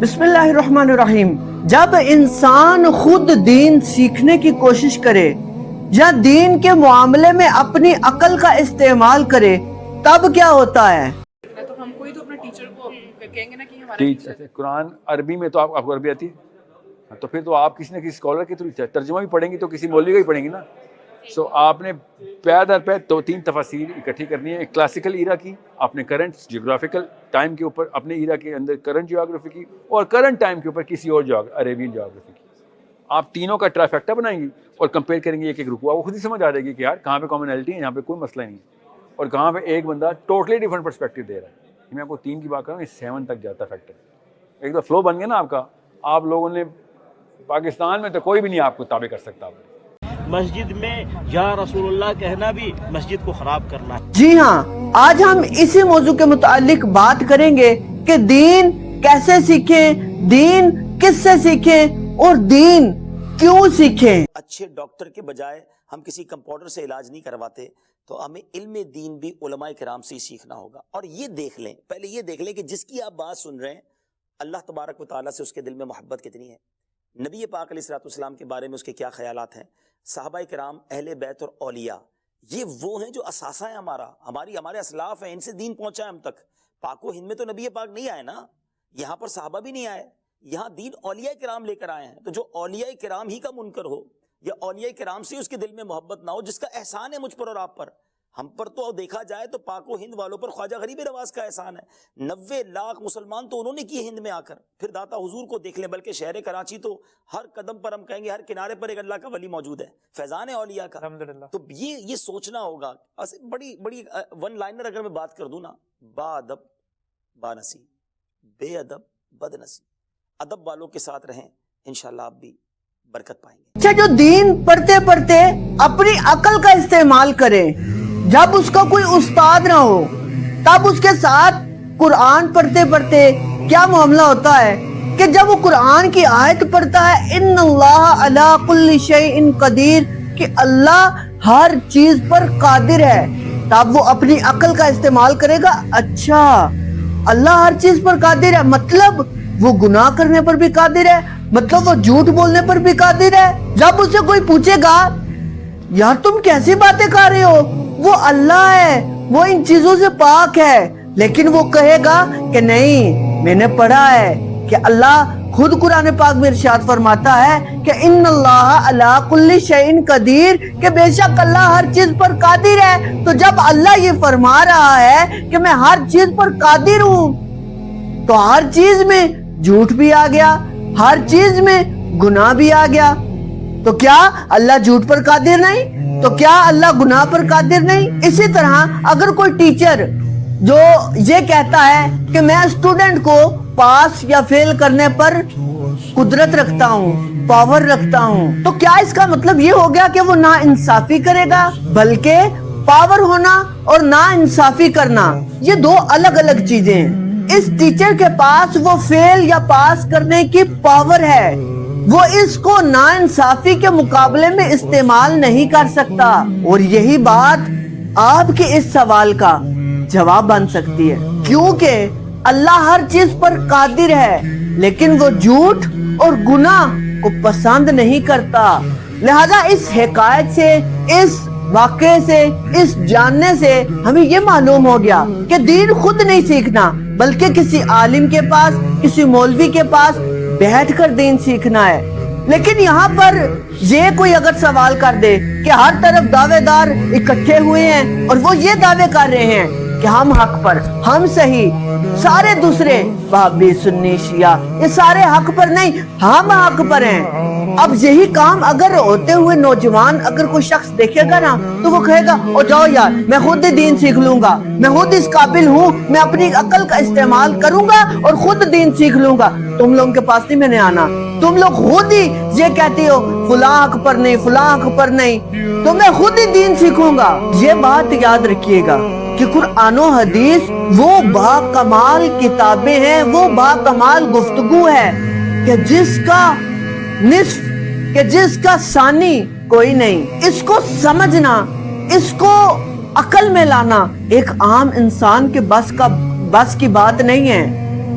بسم اللہ الرحمن الرحیم. جب انسان خود دین سیکھنے کی کوشش کرے یا دین کے معاملے میں اپنی عقل کا استعمال کرے تب کیا ہوتا ہے؟ تو ہم کوئی تو اپنا ٹیچر کو کہیں گے نا کہ ہمارا ٹیچر. قرآن عربی میں تو آپ کو عربی آتی ہے تو پھر تو آپ کسی نہ کسی اسکالر کے تھرو ترجمہ بھی پڑھیں گی تو کسی مولوی کا ہی پڑھیں گی نا. سو آپ نے پے در پے دو تین تفاسیر اکٹھی کرنی ہے. ایک کلاسیکل ایرا کی آپ نے کرنٹ جیوگرافیکل ٹائم کے اوپر اپنے ایرا کے اندر کرنٹ جیوگرافی کی اور کرنٹ ٹائم کے اوپر کسی اور عربین جیوگرافی کی. آپ تینوں کا ٹرائیفیکٹا بنائیں گی اور کمپیئر کریں گے ایک ایک رکوع. آپ کو خود ہی سمجھ آ جائے گی کہ یار کہاں پہ کامنالٹی ہے, یہاں پہ کوئی مسئلہ نہیں ہے, اور کہاں پہ ایک بندہ ٹوٹلی ڈفرنٹ پرسپیکٹو دے رہا ہے. میں آپ کو 3 کی بات کر رہا ہوں, 7 تک جاتا فیکٹر. ایک تو فلو بن گیا نا آپ کا. آپ لوگوں نے پاکستان میں تو کوئی بھی نہیں آپ کو تابع کر سکتا. مسجد میں یا رسول اللہ کہنا بھی مسجد کو خراب کرنا ہے. جی ہاں, آج ہم اسی موضوع کے متعلق بات کریں گے کہ دین کیسے سیکھیں, دین کس سے سیکھیں اور دین کیوں سیکھیں. اچھے ڈاکٹر کے بجائے ہم کسی کمپاؤنڈر سے علاج نہیں کرواتے, تو ہمیں علم دین بھی علماء کرام سے ہی سیکھنا ہوگا. اور یہ دیکھ لیں, پہلے یہ دیکھ لیں کہ جس کی آپ بات سن رہے ہیں اللہ تبارک و تعالیٰ سے اس کے دل میں محبت کتنی ہے, نبی پاک علیہ الصلوۃ والسلام کے بارے میں اس کے کیا خیالات ہیں, صحابہ کرام, اہل بیت اور اولیاء, یہ وہ ہیں جو اثاثہ ہیں ہمارا, ہمارے اسلاف ہیں, ان سے دین پہنچا ہے ہم تک. پاک و ہند میں تو نبی پاک نہیں آئے نا, یہاں پر صحابہ بھی نہیں آئے, یہاں دین اولیاء کرام لے کر آئے ہیں. تو جو اولیاء کرام ہی کا منکر ہو یا اولیاء کرام سے اس کے دل میں محبت نہ ہو, جس کا احسان ہے مجھ پر اور آپ پر, ہم پر تو دیکھا جائے تو پاک و ہند والوں پر خواجہ غریب نواز کا احسان ہے. 90 لاکھ مسلمان تو انہوں نے کیے ہند میں آ کر. پھر داتا حضور کو دیکھ لیں, بلکہ شہر کراچی تو ہر قدم پر ہم کہیں گے ہر کنارے پر ایک اللہ کا ولی موجود ہے, فیضان اولیاء کا. تو یہ سوچنا ہوگا. بڑی ون لائنر اگر میں بات کر دوں نا, با ادب با نصیب, بے ادب بد نصیب. ادب والوں کے ساتھ رہیں, انشاءاللہ آپ بھی برکت پائیں گے. اچھا, جو دین پڑھتے پڑھتے اپنی عقل کا استعمال کرے, جب اس کا کوئی استاد نہ ہو تب اس کے ساتھ قرآن پڑھتے پڑھتے کیا معاملہ ہوتا ہے کہ جب وہ قرآن کی آیت پڑھتا ہے ان اللہ علی کل شیء قدیر, کہ اللہ ہر چیز پر قادر ہے, تب وہ اپنی عقل کا استعمال کرے گا. اچھا, اللہ ہر چیز پر قادر ہے, مطلب وہ گناہ کرنے پر بھی قادر ہے, مطلب وہ جھوٹ بولنے پر بھی قادر ہے. جب اسے کوئی پوچھے گا یار تم کیسی باتیں کر رہے ہو, وہ اللہ ہے, وہ ان چیزوں سے پاک ہے, لیکن وہ کہے گا کہ نہیں, میں نے پڑھا ہے کہ اللہ خود قرآن پاک میں ارشاد فرماتا ہے کہ ان اللہ علی کل شیء قدیر, کہ بے شک اللہ ہر چیز پر قادر ہے. تو جب اللہ یہ فرما رہا ہے کہ میں ہر چیز پر قادر ہوں, تو ہر چیز میں جھوٹ بھی آ گیا, ہر چیز میں گناہ بھی آ گیا. تو کیا اللہ جھوٹ پر قادر نہیں؟ تو کیا اللہ گناہ پر قادر نہیں؟ اسی طرح اگر کوئی ٹیچر جو یہ کہتا ہے کہ میں اسٹوڈنٹ کو پاس یا فیل کرنے پر قدرت رکھتا ہوں, پاور رکھتا ہوں, تو کیا اس کا مطلب یہ ہو گیا کہ وہ نا انصافی کرے گا؟ بلکہ پاور ہونا اور نا انصافی کرنا یہ 2 الگ الگ چیزیں ہیں. اس ٹیچر کے پاس وہ فیل یا پاس کرنے کی پاور ہے, وہ اس کو ناانصافی کے مقابلے میں استعمال نہیں کر سکتا. اور یہی بات آپ کے اس سوال کا جواب بن سکتی ہے, کیونکہ اللہ ہر چیز پر قادر ہے, لیکن وہ جھوٹ اور گناہ کو پسند نہیں کرتا. لہذا اس حکایت سے, اس واقعے سے, اس جاننے سے ہمیں یہ معلوم ہو گیا کہ دین خود نہیں سیکھنا, بلکہ کسی عالم کے پاس, کسی مولوی کے پاس بیٹھ کر دین سیکھنا ہے. لیکن یہاں پر یہ کوئی اگر سوال کر دے کہ ہر طرف دعوے دار اکٹھے ہوئے ہیں اور وہ یہ دعوے کر رہے ہیں کہ ہم حق پر, ہم صحیح, سارے دوسرے وہابی سنی شیعہ یہ سارے حق پر نہیں, ہم حق پر ہیں. اب یہی کام اگر ہوتے ہوئے نوجوان اگر کوئی شخص دیکھے گا نا, تو وہ کہے گا او جاؤ یار, میں خود ہی دین سیکھ لوں گا, میں خود اس قابل ہوں, میں اپنی عقل کا استعمال کروں گا اور خود دین سیکھ لوں گا. تم لوگوں کے پاس نہیں میں نے آنا, تم لوگ خود ہی یہ کہتے ہو فلاں حق پر نہیں, فلاں حق پر نہیں, تو میں خود ہی دین سیکھوں گا. یہ بات یاد رکھیے گا کہ قرآن و حدیث وہ با کمال کتابیں ہیں, وہ با کمال گفتگو ہے کہ جس کا نصف, کہ جس کا ثانی کوئی نہیں. اس کو سمجھنا, اس کو عقل میں لانا ایک عام انسان کے بس کی بات نہیں ہے.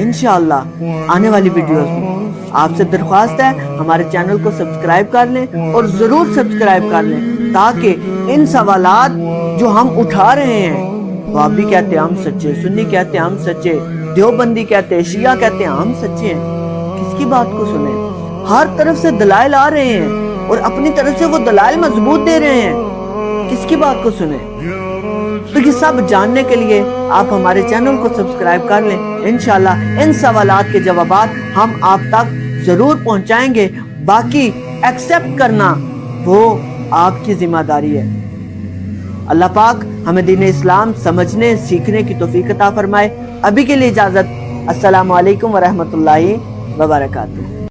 انشاءاللہ آنے والی ویڈیوز میں۔ آپ سے درخواست ہے ہمارے چینل کو سبسکرائب کر لیں اور ضرور سبسکرائب کر لیں تاکہ ان سوالات جو ہم اٹھا رہے ہیں، وہابی کہتے ہیں ہم سچے، سنی کہتے ہیں ہم سچے، دیوبندی کہتے ہیں، شیعہ کہتے ہیں ہم سچے ہیں، کس کی بات کو سنیں؟ ہر طرف سے دلائل آ رہے ہیں اور اپنی طرف سے وہ دلائل مضبوط دے رہے ہیں، کس کی بات کو سنیں؟ تو یہ سب جاننے کے لیے آپ ہمارے چینل کو سبسکرائب کر لیں۔ انشاءاللہ ان سوالات کے جوابات ہم آپ تک ضرور پہنچائیں گے، باقی ایکسپٹ کرنا وہ آپ کی ذمہ داری ہے۔ اللہ پاک ہمیں دین اسلام سمجھنے سیکھنے کی توفیق عطا فرمائے۔ ابھی کے لیے اجازت، السلام علیکم ورحمۃ اللہ وبرکاتہ۔